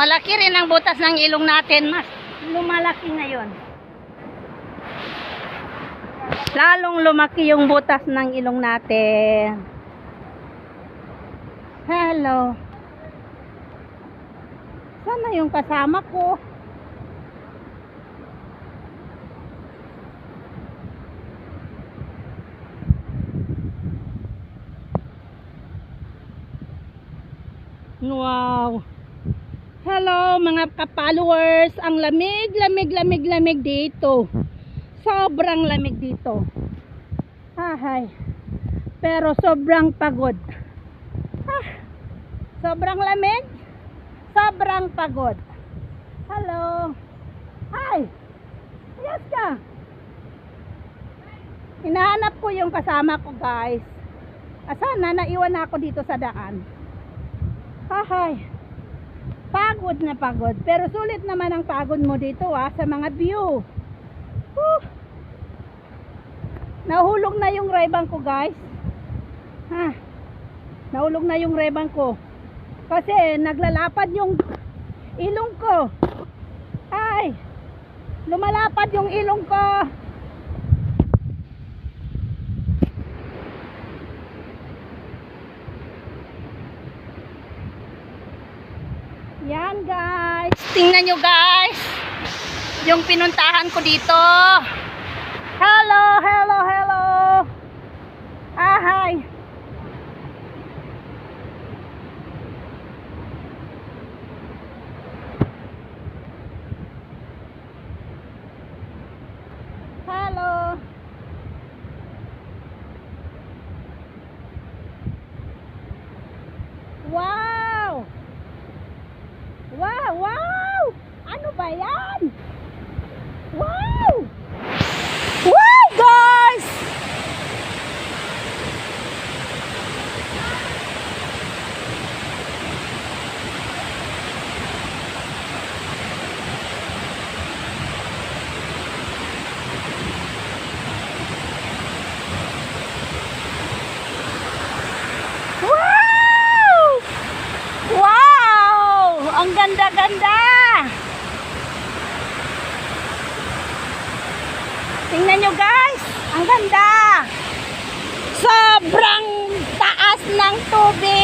Malaki rin ang butas ng ilong natin. Mas lumalaki ngayon. Lalong lumaki yung butas ng ilong natin. Hello. Sana yung kasama ko? Wow. Hello mga ka-followers. Ang lamig dito. Sobrang lamig dito. Ahay. Pero sobrang pagod. Sobrang lamig. Sobrang pagod. Hello. Hi. Yes ka. Hinahanap ko yung kasama ko, guys. Sana naiwan ako dito sa daan. Ahay. Pagod na pagod. Pero sulit naman ang pagod mo dito sa mga view. Nahulog na yung rebang ko, guys. Nahulog na yung rebang ko. Kasi naglalapad yung ilong ko. Ay! Lumalapad yung ilong ko. Yan, guys. Tingnan nyo, guys. Yung pinuntahan ko dito. Hello, hello, hello. Hi. Hello. Wow. Wow, wow. Ano ba yan? Wow. Wow, guys. Ang ganda-ganda. Tingnan nyo, guys. Ang ganda. Sobrang taas ng tubig.